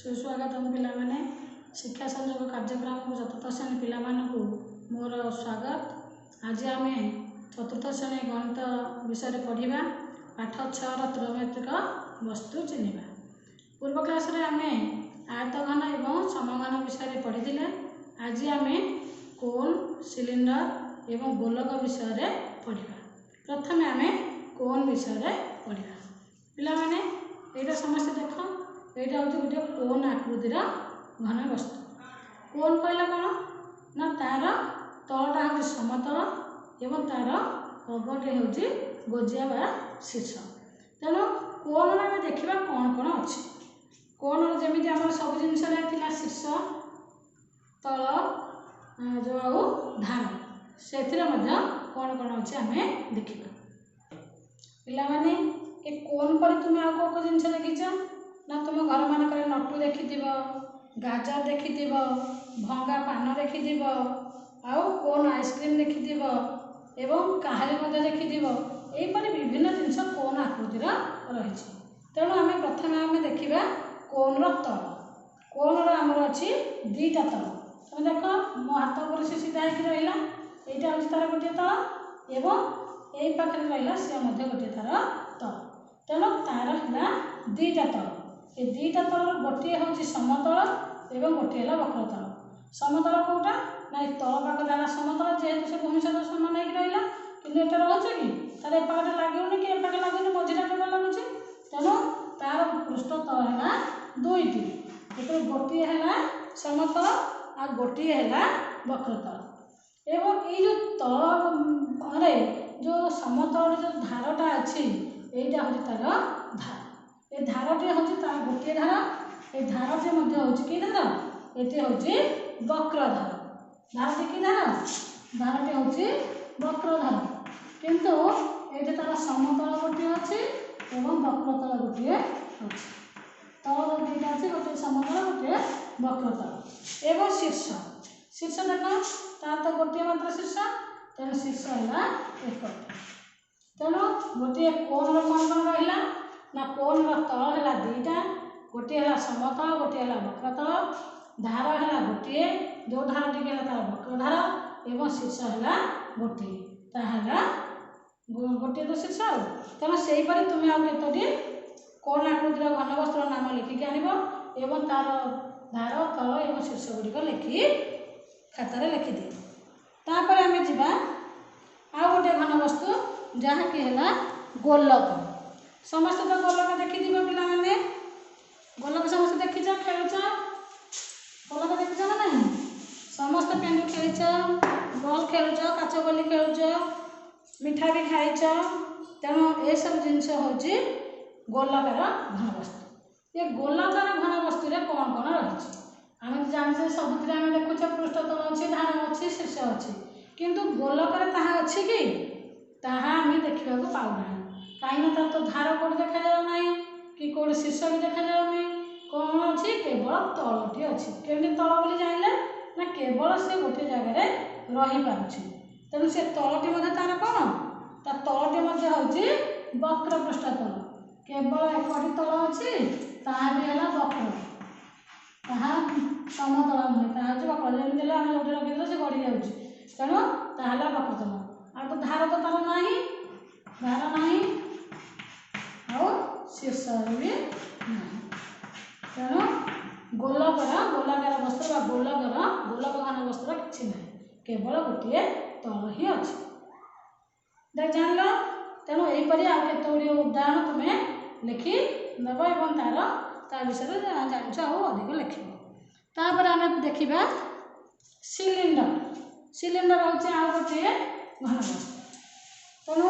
सुस्वागतम पिलामाने शिक्षा संयोग कार्यक्रम को चतुर्थ श्रेणी पिलामानकु मोर स्वागत। आज आम चतुर्थ श्रेणी गणित विषय पढ़ा पाठ 6 त्रैमात्रिक वस्तु चिन्हवा। पूर्व क्लास रे आम आयतघन एवं समघन विषय पढ़ी। आज आम कोन सिलिंडर एवं गोलक विषय पढ़ा। प्रथम आम कोन विषय पढ़ा। पिलामाने एटा समस्त देख, यहाँ हूँ गोटे कोन आकृतिर घन वस्तु। कोन कहला कौन ना तार तलटा हूँ समतल एवं तार अगटे हूँ गोजिया बा शीर्ष। तेणु कोन आम देखा कौन कौन अच्छे। कोन जमी आम सब जिन शीर्ष तल जो आउ धार से कौन कौन अच्छे आम देखा। पिलामाने ए कोन पर तुम आउ कौ जिन देखीच ना तुम घर मानक नटू देखि, गाजर देखि, भंगा पान देखि, आउ कोन आइसक्रीम देखि एवं काहारी देखि। यहीपरि विभिन्न जिनस कोन आकृतिर रही। तेणु आम प्रथम आम देखा कोन तल। कोन आमर अच्छी दुईटा तल। तुम देख मो हाथ पर से सीधा होकर रहा। यहाँ हूँ तार गोटे तल एवं यही पाखे रहा सी गोटे तार तल। तेणु तार है दुईटा तल। ये दुईटा तल गोटे हूँ समतल एवं गोटे है वक्रतल। समतल कौटा ना तल पाख है समतल जेहेतु से भूमि सहित समान होगा कि एटा रोचे कि तार एपाटे लगे कि एपाटे लगुनि मझीरा केवल लगुच। तेणु तार पृष्ठ तल है दुईटी। गोटे है समतल आ गोटे है वक्रतल। एवं ये जो तल जो समतल जो धारटा अच्छी यहीटा हूँ तार धार। ये धारटे हूँ तार गोटे धार। ये धारटे हूँ कि धार ये हूँ वक्र धार। धारटी कि धार धारटे हूँ वक्र धार। किंतु ये तार समतल गोटे अच्छी एवं वक्रतल गोटे अच्छी। तल दुईटा अच्छी गोटे समतल गोटे वक्रतल एवं शीर्ष। शीर्ष देख तार तो गोटे मात्र शीर्ष। तेणु शीर्ष है एक। तेणु गोटे कोन कौन कौन रहा ना कोन तल है दुईटा। गोटे है समतल गोटे है वक्रतल। धार है गोटे जो धार टी तार वक्रधार एवं शीर्ष है गोटे ताहला गोटे तो शीर्ष। तेणु से तुम आउ कतोटी कोन आकृतिर घन वस्तुर नाम लिखिक आनब तार धार तल एवं शीर्ष गुड़िक लिखि खातार लिखिदि। तापर आम जा आउ गोटे घन वस्तु जहाँकि है गोलक। समस्त तो गोलक देखि पिलाने। गोलक समस्त देखी खेल गोलक देखी ना नहीं। समस्त पेंडु खेल बल खेल काच गोली खेल मिठा भी खाई। तेणु ये सब जिनस हूँ गोलकार घन वस्तु। ये गोलकार घन वस्तु कौन कौन रही आम जानते सबुत आम देखुचे पृष्ठतल अच्छी धार अच्छी शीर्ष अच्छी। किंतु गोलकार ताहा अच्छी कि ताहा आम देखा पाऊना। कहीं तार तो धार कौट देखा जाए ना कि कौट शीर्ष भी देखा जाए ना। कौन अच्छी केवल तलटी अच्छी। केमी तल बोली जाइले ना केवल से गोटे जगह रही पारुछि। तेणु से तलटी तार कौन तार तलटी हूँ वक्र पृष्ठतल। केवल एकटी तल अच्छी ताहा भी है वक्र। ताहा समतल नुहे ताहा वक्र। जमी आम जो रखी से गड़ी जाऊँगी। तेणु ताहा वक्रतल। आ तो धार तो तार ना धार ना शीर्ष भी ना। तेणु गोलकर गोलाकार वस्तु गोलक घन वस्तुर कि ना केवल गोटे तल ही अच्छी। देख जान। तेणु यहीपरि आउ केतोड़ी उदाहरण तुम्हें लिखि नब और तार विषय जान अधिक लिख। तापर आम देखा सिलिंडर। सिलिंडर हूँ आउ गोटे घन वस्तु। तेणु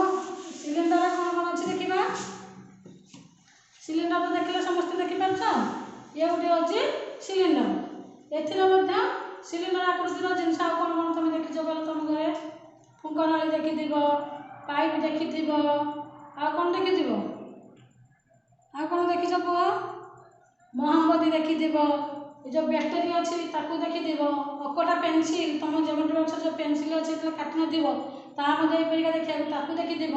सिलिंडर कौन कौन अच्छी देखा। सिलिंडर तो देखले समस्त देखिपार। ये गोटे अच्छी सिलिंडर। एथिरे सिलिंडर आकृतिर जिनस कौन कौन तुम देखी कह तुम घर फुंकनाली देखि पाइप देखि कौन देखि कौन देखी कह मोहम्मदी देखि जो बैटरी अच्छी ताकू देखि अकटा पेनसिल तुम जोमेट्री बॉक्स जो पेनसिल अच्छी काटि नथिबो तापरिका देखा देखि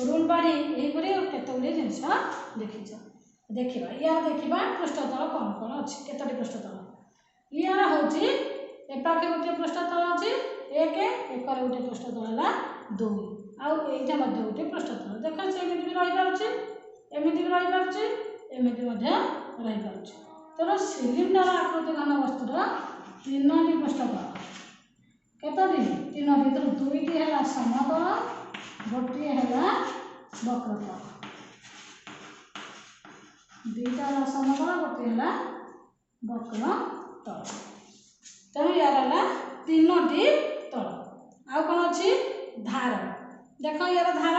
रूल बाड़ी यहीपरि केत गुड़े जिनस देखी। देखा या देखा पृष्ठतल कौन कौन अच्छी केत यार होची एपाखे गोटे पृष्ठतल अछि 1 एकर गोटे पृष्ठतल हला 2 आउ एटा मध्ये गोटे पृष्ठतल देखो से एमिति भी रहि पारुछि एमिति भी रहि पारुछि एमिति मध्ये रहि पारुछि तर सिलिंडर आकृति घन वस्तुर तीनोटी पृष्ठतल केतोटी तीनोटी तर दुईटी हला समतल गोटे हला वक्रतल दुईटा हला समतल गोटे हला वक्रतल तेणु यार हला तीनोटी तल आउ कौन अच्छी धार देख यार धार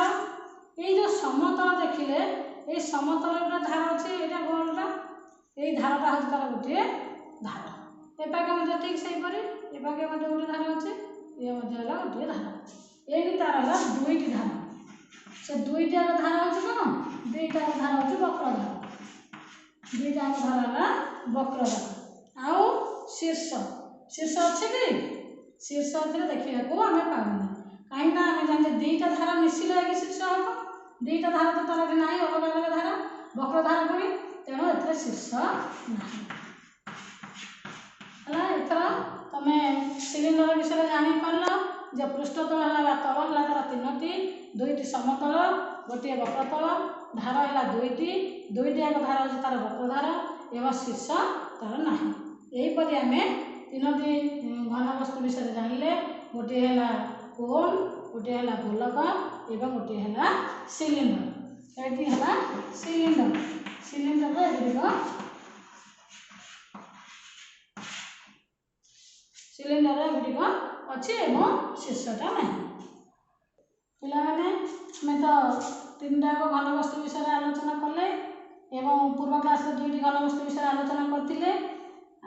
ये जो समतल देखिले ये समतल गोटे धार अच्छे यहाँ गोलटा यही धारटा हूँ तार गोटे धार एपाखे ठीक से एपाखे गोटे धार अच्छे ये गोटे धार ये तार है दुईटी धार से दुईटार धार हूँ कौन दुईटार धार हूँ वक्रधार दुईटा धार है वक्रधार आउ शीर्ष शीर्ष अच्छे कि शीर्ष अच्छे देखा आम पाऊना कहीं आम जानते दुईटा धार मिसिले कि शीर्ष हम दुईटा धार तो तार ना अलग अलग धार वक्रधार पुणी तेणु ए शीर्ष ना एथर तुम सिलिंडर विषय जापर जे पृष्ठतल है तल है तार तीनोटी दुईटी समतल गोटे वक्रतल धार है दुईटी एक धार अच्छे तार वक्रधार एवं शीर्ष तार ना यहीपरि आम तीनोटी घन वस्तु विषय जानले गोटे है कोन गोटे है गोलक एवं गोटे है सिलिंडर ये है सिलिंडर सिलिंडर एगुड़िक सिलिंडर एगुड़िक अच्छी एवं शीर्षटा ना पाने आम तो तीन टाक घन वस्तु विषय आलोचना कले एवं पूर्व क्लास दुईटी घन वस्तु विषय आलोचना करते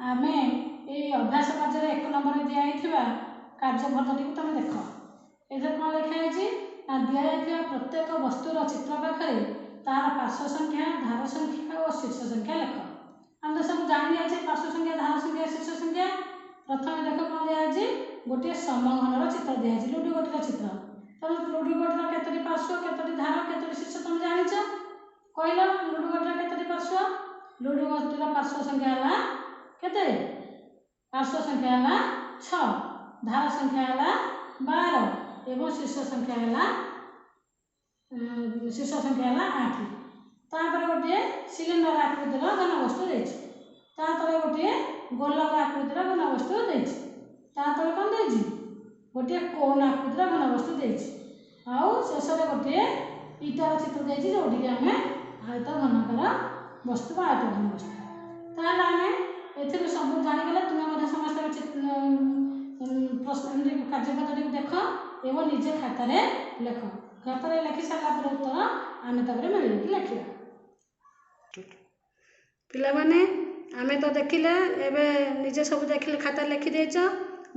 आम ये अभ्यास कार्य 1 नंबर दिखाई कार्यपद्धति को तुम देख ये कौन लिखाई दिखाई प्रत्येक वस्तुर चित्र पाखे तार पार्श्व संख्या धार संख्या और शीर्ष संख्या लेख आम तो सब जानी जाए पार्श्व संख्या धार संख्या शीर्ष संख्या प्रथम देख कौन दिखाई गोटे समघनर चित्र दिखाई लुडु गोटीर चित्र तो लुडु गोटीर केतोटी पार्श्व केतोटी धार केतोटी शीर्ष तुम जानिच कहल लुडु गोटीर केतोटी पार्श्व लुडु गोटीर पार्श्व संख्या है केते पार्श्व संख्या है 6 धार संख्या है 12 एवं शीर्ष संख्या है 8 तापर गोटे सिलिंडर आकृतिर घन वस्तु देते गोटे गोलक आकृतिर घन वस्तु देते कौन दे गोटे कोन आकृतिर घन वस्तु देते आउ शेष गोटे ईटार चित्र देती जोटिक आम आयत घनकर वस्तु आयत घन वस्तु ताल आम ए सब जानीगले तुम्हें समस्त प्रश्न कार्यपद्धति को देख एवं निजे खातार लेख खातार लिखि सारा उत्तर आम तक मिल लिखा पिलाने आम तो देखिले एवं निजे सब देखिले खाता लिखिदेच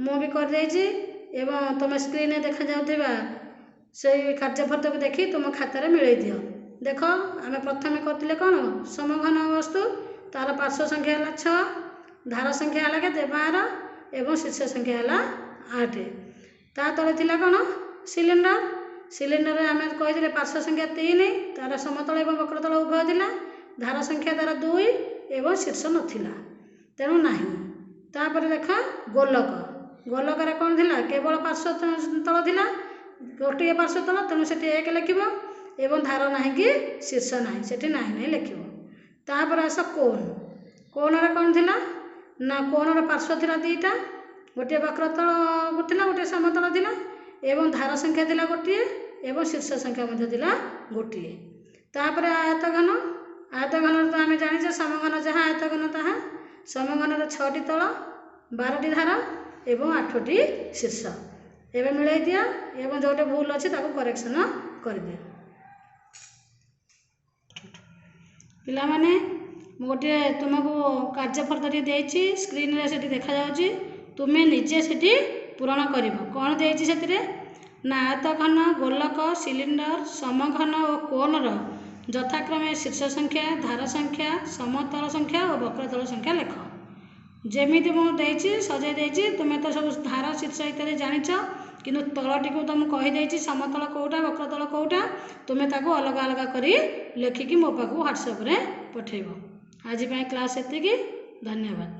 मु भी करदे एवं तुम स्क्रीन देखा जाउथिबा से कार्यपद्धति को देखि तुम खातार मिलई दियो देख आम प्रथम करते कौन समघन वस्तु तार पार्श्व संख्या है 6 धार संख्या है के 12 एवं शीर्ष संख्या है 8 ता तले थिला कौन सिलिंडर सिलिंडर आम कही पार्श्व संख्या 3 तार समतल एवं वक्रतल उभय थिला धार संख्या तार 2 एवं शीर्ष नथिला तेणु नाही तापर देख गोलक गोलक कौन थिला केवल पार्श्व तल थिला गोटे पार्श्व तल तेणु से 1 लिखिब एवं धार नाही कि शीर्ष नाही सेठी नाही नाही लिखिब तापर आस कोन कोन कौन थिला ना कोनर पार्श्व थिला 2टा गोटे वक्रतल थिला गोटे समतल थिला एवं धार संख्या थिला गोटे एवं शीर्ष संख्या मध्य थिला गोटे तापर आयत घन तो आम जाने समघन जहाँ आयत घन ताहा समघनर 6टी तल 12टी धार एवं 8टी शीर्ष एवं मिलाई दिया एवं जोटे भूल अच्छी करेक्शन कर दिया पिलामाने गोटे तुमको कार्यपद्धति देती स्क्रीन रे सेठी देखा जाउची तुम्हें निजे सेठी पूरण कर कौन देती से ना आयत घन गोलक सिलिंडर समघन और कोनर यथाक्रमे शीर्ष संख्या धार संख्या समतल संख्या और वक्रतल संख्या लेख जमीती मुझे सजाई देती तुम्हें तो सब धार शीर्ष इत्यादि जानिच किंतु तलटी को तुम कहीदे समतल कौटा वक्रतल कौटा तुम्हें ताको अलग अलग करी लेखिकी मो पाखु व्हाट्सएप रे पठेब आज क्लास एतिकी धन्यवाद।